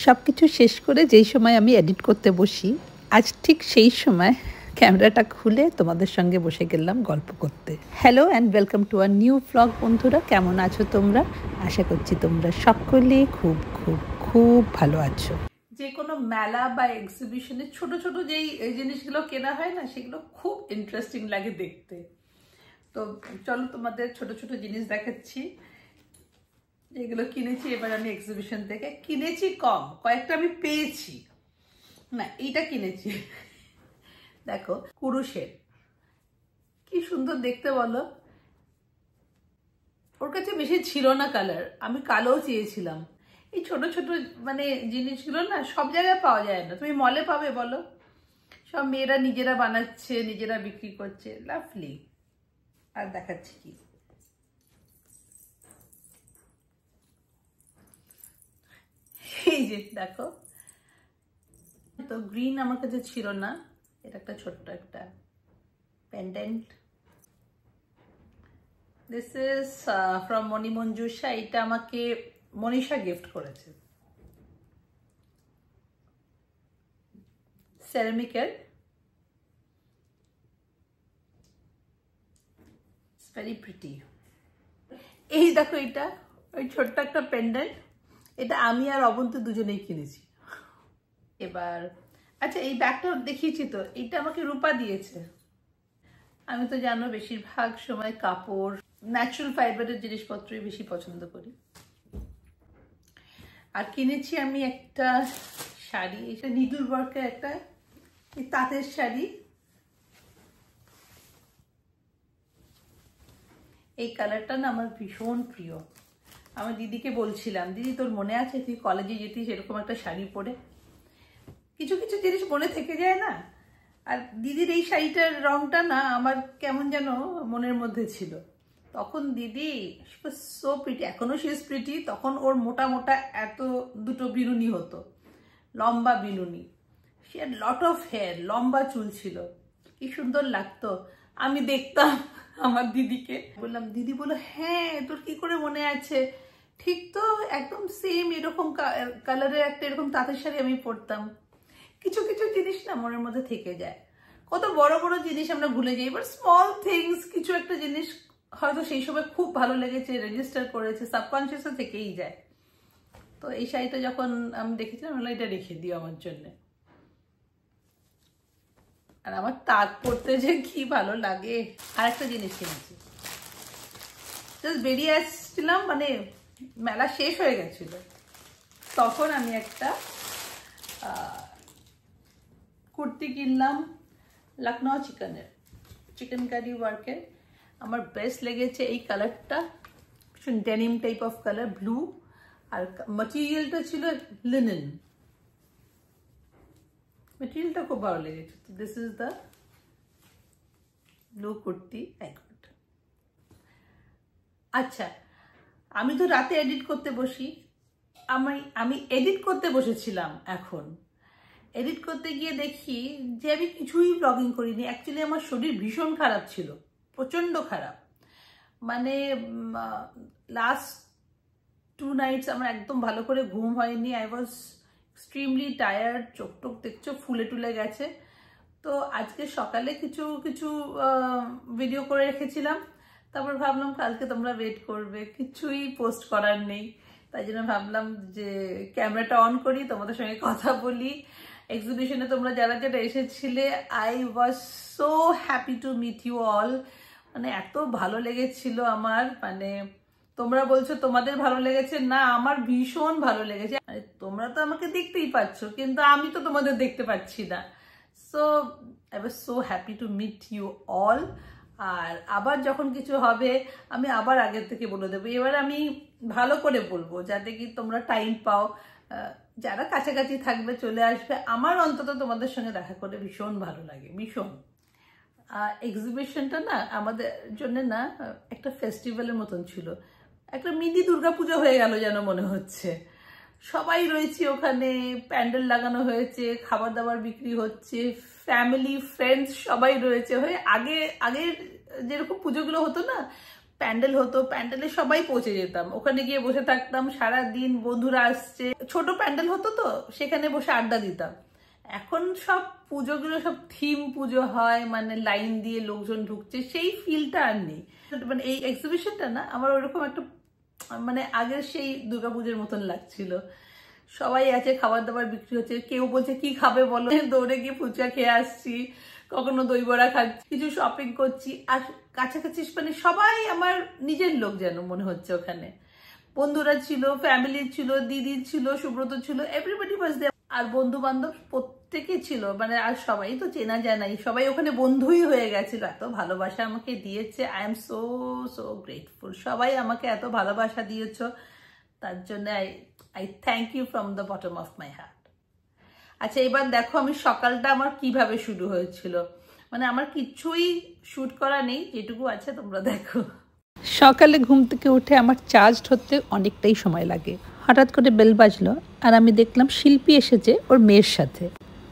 সবকিছু শেষ করে যেই সময় আমি এডিট করতে বসি, আজ ঠিক সেই সময় ক্যামেরাটা খুলে তোমাদের সঙ্গে বসে গেলাম গল্প করতে। Hello and welcome to a new blog. বন্ধুরা, কেমন আছো তোমরা? আশা করছি তোমরা সকলেই খুব খুব খুব ভালো আছো। যে কোনো মেলা বা এক্সিবিশনে ছোট ছোট যেই জিনিসগুলো কেনা হয় না, সেগুলো খুব ইন্টারেস্টিং লাগে দেখতে। তো চলো তোমাদের ছোট ছোট জিনিস দেখাচ্ছি যেগুলো কিনেছি এবার আমি এক্সিবিশন থেকে। কিনেছি কম, কয়েকটা আমি পেয়েছি। না, এইটা কিনেছি, দেখো কুরুশের, কি সুন্দর দেখতে বলো। ওর কাছে বেশি ছিল না কালার, আমি কালো চেয়েছিলাম। এই ছোট ছোট মানে জিনিসগুলো না সব জায়গায় পাওয়া যায় না, তুমি মলে পাবে বলো? সব মেয়েরা নিজেরা বানাচ্ছে, নিজেরা বিক্রি করছে, লাভলি। আর দেখাচ্ছি কি, এই যে দেখো তো, গ্রিন আমার কাছে ছিল না, এটা একটা ছোট্ট একটা পেন্ডেন্ট। দিস ইজ ফ্রম মণি মঞ্জুষা। এটা আমাকে মনীষা গিফট করেছে, সেরামিকের, ভেরি প্রিটি। এই দেখো, এটা ওই ছোট্ট একটা পেন্ডেন্ট, এটা আমি আর অবন্ত দুজনেই কিনেছি। এবার আচ্ছা, এই ব্যাগটা দেখিয়েছি তো, এইটা আমাকে রূপা দিয়েছে। আমি তো জানো বেশিরভাগ সময় কাপড়, ন্যাচারাল ফাইবারের জিনিসপত্রই বেশি পছন্দ করি। আর কিনেছি আমি একটা শাড়ি, এটা নিডল ওয়ার্কের একটা তাঁতের শাড়ি। এই কালারটা না আমার ভীষণ প্রিয়। আমার দিদিকে বলছিলাম, দিদি তোর মনে আছে তুই কলেজে যেতিস এরকম একটা শাড়ি পরে? কিছু কিছু জিনিস মনে থেকে যায় না। আর দিদির এই শাড়িটার রংটা না আমার কেমন যেন মনের মধ্যে ছিল। তখন দিদি সো প্রিটি, এখনো সে ইজ প্রিটি। তখন ওর মোটা মোটা এত দুটো বিনুনি হতো, লম্বা বিনুনি। সে হ্যাড লট অফ হেয়ার, লম্বা চুল ছিল, কি সুন্দর লাগতো। আমি দেখতাম আমার দিদিকে, বললাম, দিদি বলো হ্যাঁ তোর কি করে মনে আছে, ঠিক তো একদম সেম এরকম কালারের একটা এরকম তাঁতের শাড়ি আমি পরতাম। কিছু কিছু জিনিস না মনের মধ্যে থেকে যায়। কত বড় বড় জিনিস আমরা ভুলে যাই, এবার স্মল থিংস কিছু একটা জিনিস হয়তো সেই সময় খুব ভালো লেগেছে, রেজিস্টার করেছে, সাবকনসিয়াসে থেকেই যায়। তো এই শাড়িটা যখন আমি দেখেছিলাম, বললাম এটা রেখে দিও আমার জন্য। আর আমার তাঁত পরতে যে কি ভালো লাগে। আর একটা জিনিস কিনেছি, জাস্ট বেরিয়ে আসছিলাম, মানে মেলা শেষ হয়ে গেছিল, তখন আমি একটা কুর্তি কিনলাম লখনৌ চিকেনকারি ওয়ার্কের। আমার বেস্ট লেগেছে এই কালারটা, denim type of colour, blue, আর ম্যাটেরিয়ালটা ছিল লিনেন। ম্যাটেরিয়ালটা খুব ভালো লেগেছে। This is the blue kurti. আচ্ছা, আমি তো রাতে এডিট করতে বসি, আমি এডিট করতে বসেছিলাম। এখন এডিট করতে গিয়ে দেখি যে আমি কিছুই ব্লগিং করিনি। অ্যাকচুয়ালি আমার শরীর ভীষণ খারাপ ছিল, প্রচণ্ড খারাপ। মানে লাস্ট 2 নাইটস আমার একদম ভালো করে ঘুম হয়নি। আই ওয়াজ এক্সট্রিমলি টায়ার্ড, চোখ টোক দেখছো ফুলে টুলে গেছে। তো আজকে সকালে কিছু কিছু ভিডিও করে রেখেছিলাম, তারপর ভাবলাম কালকে তোমরা ওয়েট করবে, কিছুই পোস্ট করার নেই। তাই জন্য ভাবলাম যে ক্যামেরাটা অন করি, তোমাদের সঙ্গে কথা বলি। এক্সিবিশনে তোমরা যারা যারা এসেছিলে, I was so happy to meet you all. মানে এত ভালো লেগেছিল আমার, মানে তোমরা বলছো তোমাদের ভালো লেগেছে, না আমার ভীষণ ভালো লেগেছে। তোমরা তো আমাকে দেখতেই পাচ্ছ, কিন্তু আমি তো তোমাদের দেখতে পাচ্ছি না। So I was so happy to meet you all. আর আবার যখন কিছু হবে আমি আবার আগের থেকে বলে দেবো। এবার আমি ভালো করে বলবো যাতে কি তোমরা টাইম পাও, যারা কাছাকাছি থাকবে চলে আসবে। আমার অন্তত তোমাদের সঙ্গে দেখা করে ভীষণ ভালো লাগে, ভীষণ। এক্সিবিশনটা না আমাদের জন্য না একটা ফেস্টিভ্যালের মতন ছিল, একটা মিনি দুর্গাপূজা হয়ে গেল যেন মনে হচ্ছে। সবাই রয়েছে ওখানে, প্যান্ডেল লাগানো হয়েছে, খাবার দাবার বিক্রি হচ্ছে, ফ্যামিলি ফ্রেন্ডস সবাই রয়েছে। হয়ে আগের যেরকম পুজোগুলো হতো না, প্যান্ডেল হতো, প্যান্ডেলে সবাই পৌঁছে যেতাম, ওখানে গিয়ে বসে থাকতাম সারা দিন, বন্ধুরা আসছে, ছোট প্যান্ডেল হতো তো সেখানে বসে আড্ডা দিতাম। এখন সব পুজোগুলো সব থিম পুজো হয়, মানে লাইন দিয়ে লোকজন ঢুকছে, সেই ফিলটা আর নেই। মানে এই এক্সিবিশনটা না আমার ওরকম একটা মানে আগের সেই দুর্গাপুজোর মতন লাগছিল। সবাই আছে, খাবার দাবার বিক্রি হচ্ছে, কেউ বলছে কি খাবে বলো, দৌড়ে গিয়ে ফুচকা খেয়ে আসছি, কখনো দই বড়া খাচ্ছি, কিছু শপিং করছি। আর কাছাকাছি মানে সবাই আমার নিজের লোক যেন মনে হচ্ছে ওখানে। বন্ধুরা ছিল, ফ্যামিলি ছিল, দিদি ছিল, সুব্রত ছিল, এভরিবডি ওয়াজ দেয়ার। আর বন্ধু বান্ধব প্রত্যেকে ছিল, মানে আর সবাই তো চেনা জানাই, সবাই ওখানে বন্ধুই হয়ে গেছিল। এত ভালোবাসা আমাকে দিয়েছে, I am so so grateful. সবাই আমাকে এত ভালোবাসা দিয়েছ, তার জন্য I thank you from the bottom of my heart. আচ্ছা, এবার দেখো আমি সকালটা আমার কিভাবে শুরু হয়েছিল। মানে আমার কিছুই শুট করা নেই, যেটুকু আছে তোমরা দেখো। সকালে ঘুম থেকে উঠে আমার চার্জ হতে অনেকটাই সময় লাগে। হঠাৎ করে বেল বাজলো আর আমি দেখলাম শিল্পী এসেছে ওর মেয়ের সাথে,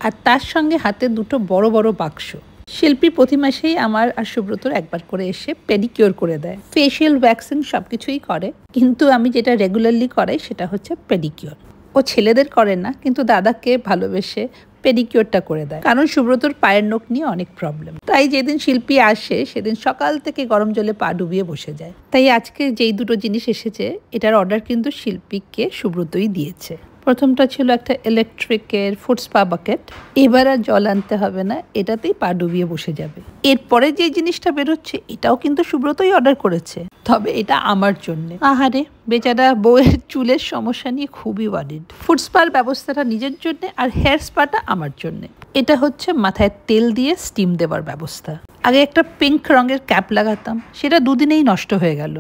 আর তার সঙ্গে হাতে দুটো বড় বড় বাক্স। শিল্পী প্রতি মাসেই আমার আর সুব্রতর একবার করে এসে পেডিকিওর করে দেয়, ফেশিয়াল ওয়্যাক্সিং সবকিছুই করে, কিন্তু আমি যেটা রেগুলারলি করাই সেটা হচ্ছে পেডিকিওর। ও ছেলেদের করে না, কিন্তু দাদাকে ভালোবেসে পেডিকিওরটা করে দেয়, কারণ সুব্রতর পায়ের নখ নিয়ে অনেক প্রবলেম। তাই যেদিন শিল্পী আসে সেদিন সকাল থেকে গরম জলে পা ডুবিয়ে বসে যায়। তাই আজকে যেই দুটো জিনিস এসেছে এটার অর্ডার কিন্তু শিল্পীকে সুব্রতই দিয়েছে। প্রথমটা ছিল একটা ইলেকট্রিকের ফুট স্পা বাকেট, এবার আর জল আনতে হবে না, এটাতেই পা ডুবিয়ে বসে যাবে। এরপরে যে জিনিসটা বেরোচ্ছে এটাও কিন্তু সুব্রতই অর্ডার করেছে, তবে এটা আমার জন্য। আহারে বেচারা বউয়ের চুলের সমস্যা নিয়ে খুবই ওয়ারিড। ফুট স্পার ব্যবস্থাটা নিজের জন্য আর হেয়ার স্পাটা আমার জন্য। এটা হচ্ছে মাথায় তেল দিয়ে স্টিম দেওয়ার ব্যবস্থা। আগে একটা পিঙ্ক রঙের ক্যাপ লাগাতাম, সেটা দুদিনেই নষ্ট হয়ে গেল।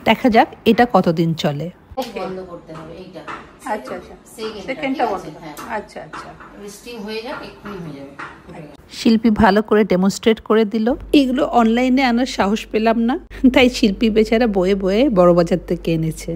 দেখা যাক এটা কতদিন চলে। বন্ধ করতে হবে এইটা। আচ্ছা আচ্ছা, সেকেন্ডটা বন্ধ। আচ্ছা আচ্ছা, স্টিম হয়ে যাক, এক্ষুনি হয়ে যাবে। শিল্পী ভালো করে ডেমনস্ট্রেট করে দিল। এগুলো অনলাইনে আনার সাহস পেলাম না, তাই শিল্পী বেচারা বয়ে বয়ে বড়বাজার থেকে এনেছে।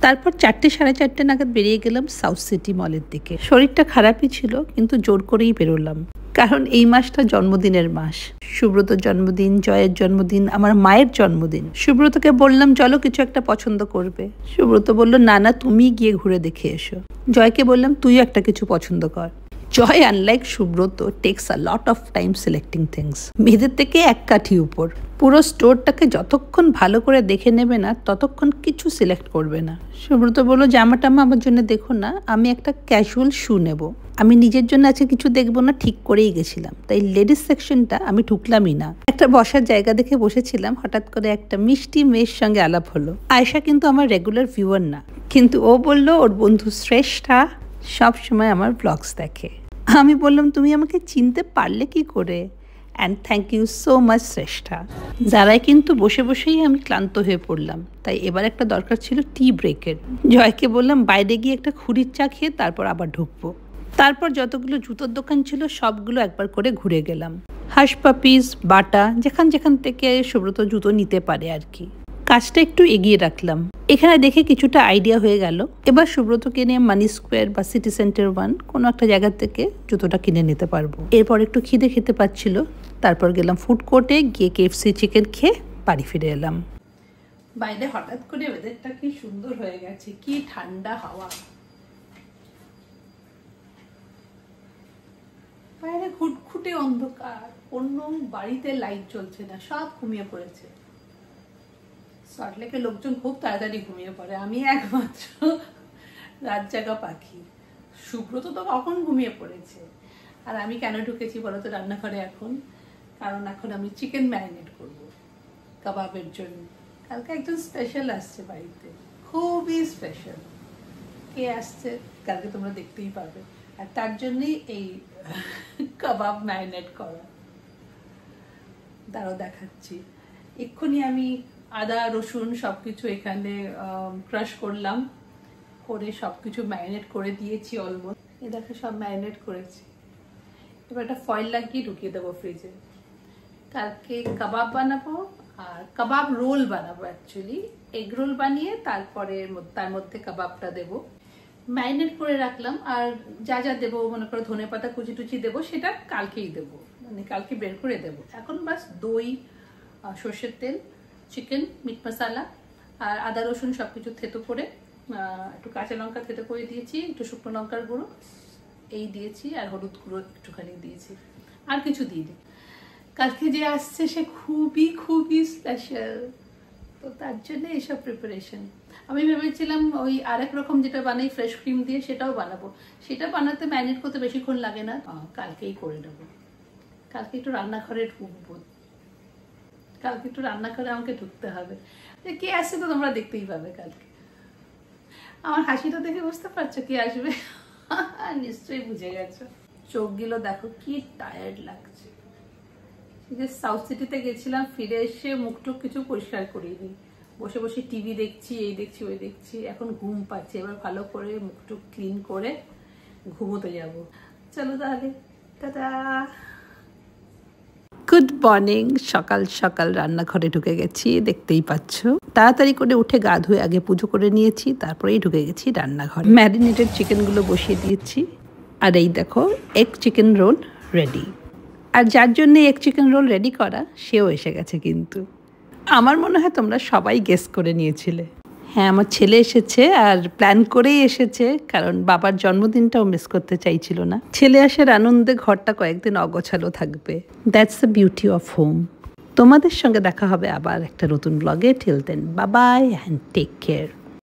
তারপর 4টে সাড়ে 4টে নাগাদ বেরিয়ে গেলাম সাউথ সিটি মলের দিকে। শরীরটা খারাপই ছিল, কিন্তু জোর করেই বেরোলাম, কারণ এই মাসটা জন্মদিনের মাস। সুব্রতর জন্মদিন, জয়ের জন্মদিন, আমার মায়ের জন্মদিন। সুব্রতকে বললাম চলো কিছু একটা পছন্দ করবে। সুব্রত বলল না না, তুমি গিয়ে ঘুরে দেখে এসো। জয়কে বললাম তুইও একটা কিছু পছন্দ কর। Joy unlike Subrata takes a lot of time selecting things. মেয়েদের থেকে এক কাঠি উপর। পুরো স্টোরটাকে যতক্ষণ ভালো করে দেখে নেবে না ততক্ষণ কিছু সিলেক্ট করবে না। সুব্রত বলল জামা টামা আমার জন্য দেখো না, আমি একটা ক্যাজুয়াল শু নেব। আমি নিজের জন্য আজকে কিছু দেখবো না ঠিক করেই গেছিলাম, তাই লেডিস সেকশনটা আমি ঢুকলামই না। একটা বসার জায়গা দেখে বসেছিলাম, হঠাৎ করে একটা মিষ্টি মেয়ের সঙ্গে আলাপ হলো। আয়েশা কিন্তু আমার রেগুলার ভিউয়ার না, কিন্তু ও বলল ওর বন্ধু শ্রেষ্ঠা সব সময় আমার ব্লগস দেখে। আমি বললাম তুমি আমাকে চিনতে পারলে কি করে? And thank you so much Shreshtha. যারাই কিন্তু বসে বসেই আমি ক্লান্ত হয়ে পড়লাম, তাই এবার একটা দরকার ছিল টি ব্রেকের। জয়কে বললাম বাইরে গিয়ে একটা খুরির চা খেয়ে তারপর আবার ঢুকবো। তারপর যতগুলো জুতোর দোকান ছিল সবগুলো একবার করে ঘুরে গেলাম। হাস পাপিস, বাটা, যেখান যেখান থেকে সুব্রত জুতো নিতে পারে আর কি। কাজটা একটু এগিয়ে রাখলাম। এখানে দেখে কিছুটা আইডিয়া হয়ে গেল। এবার সুব্রতকে নিয়ে মানি স্কোয়ার বা সিটি সেন্টার 1 কোনো একটা জায়গা থেকে জুতোটা কিনে নিতে পারবো। এরপর একটু খিদে খেতে পাচ্ছিল, তারপর গেলাম ফুড কোর্টে, গিয়ে KFC চিকেন খেয়ে বাড়ি ফিরে এলাম। বাইরে হঠাৎ করে ওয়েদারটা কি সুন্দর হয়ে গেছে, কি ঠান্ডা হাওয়া। বাইরে ঘুটঘুটে অন্ধকার, অন্য বাড়িতে লাইট জ্বলছে না, সব ঘুমিয়ে পড়েছে। সল্টলেকের লোকজন খুব তাড়াতাড়ি ঘুমিয়ে পড়ে, আমি একমাত্র রাত জাগা পাখি। সুব্রত তো কখন ঘুমিয়ে পড়েছে। আর আমি কেন ঢুকেছি বলতো রান্নাঘরে এখন? কারণ এখন আমি চিকেন ম্যারিনেট করব কাবাবের জন্য। কালকে একজন স্পেশাল আসছে বাড়িতে, খুবই স্পেশাল। কে আসছে কালকে তোমরা দেখতেই পাবে, আর তার জন্যই এই কাবাব ম্যারিনেট করা। দাঁড়াও দেখাচ্ছি। এক্ষুনি আমি আদা রসুন সবকিছু এখানে ক্রাশ করলাম, করে সবকিছু ম্যারিনেট করে দিয়েছি অলমোস্ট। এ দেখো সব ম্যারিনেট করেছি। এবার একটা ফয়েল লাগিয়ে ঢুকিয়ে দেবো ফ্রিজে। কালকে কাবাব বানাবো আর কাবাব রোল বানাবো, অ্যাকচুয়ালি এগ রোল বানিয়ে তারপরে তার মধ্যে কাবাবটা দেবো। ম্যারিনেট করে রাখলাম, আর যা যা দেবো মনে করো ধনে পাতা কুচি টুচি দেবো সেটা কালকেই দেবো, মানে কালকে বের করে দেবো। এখন বাস দই, সর্ষের তেল, চিকেন, মিট মশলা আর আদা রসুন সব কিছু থেতো করে, একটু কাঁচা লঙ্কা থেতো করে দিয়েছি, একটু শুকনো লঙ্কার গুঁড়ো এই দিয়েছি, আর হলুদ গুঁড়ো একটুখানি দিয়েছি, আর কিছু দিইনি। কালকে যে আসছে সে খুবই খুবই স্পেশাল, তো তার জন্য এইসব প্রিপারেশন। আমি ভেবেছিলাম ওই আরেক রকম যেটা বানাই ফ্রেশ ক্রিম দিয়ে সেটাও বানাবো, সেটা বানাতে ম্যারিনেট করতে বেশিক্ষণ লাগে না, কালকেই করে নেবো। কালকে একটু রান্নাঘরে ঢুকবো, কালকে একটু রান্নাঘরে আমাকে ঢুকতে হবে। কে আসছে তো তোমরা দেখতেই পাবে কালকে। আমার হাসিটা দেখে বুঝতে পারছো কে আসবে? নিশ্চয়ই বুঝে গেছো। চোখগুলো দেখো কি টায়ার্ড লাগছে। যে সাউথ সিটিতে গেছিলাম, ফিরে এসে মুখটুক কিছু পরিষ্কার করিনি, বসে বসে টিভি দেখছি, এই দেখছি ওই দেখছি, এখন ঘুম পাচ্ছে। এবার ভালো করে মুখটুক ক্লিন করে ঘুমোতে যাব। চলো তাহলে, টাটা। Good morning. সকাল সকাল রান্নাঘরে ঢুকে গেছি, দেখতেই পাচ্ছ। তাড়াতাড়ি করে উঠে গা ধুয়ে আগে পুজো করে নিয়েছি, তারপরেই ঢুকে গেছি রান্নাঘরে। ম্যারিনেটেড চিকেনগুলো বসিয়ে দিয়েছি, আর এই দেখো এগ চিকেন রোল রেডি। আর যার জন্য এগ চিকেন রোল রেডি করা সেও এসে গেছে। কিন্তু আমার মনে হয় তোমরা সবাই গেস করে নিয়েছিলে। হ্যাঁ, আমার ছেলে এসেছে, আর প্ল্যান করেই এসেছে, কারণ বাবার জন্মদিনটাও মিস করতে চাইছিল না। ছেলে আসার আনন্দে ঘরটা কয়েকদিন অগোছালো থাকবে। That's the beauty of home. তোমাদের সঙ্গে দেখা হবে আবার একটা নতুন ব্লগে। Till then, bye bye and take care.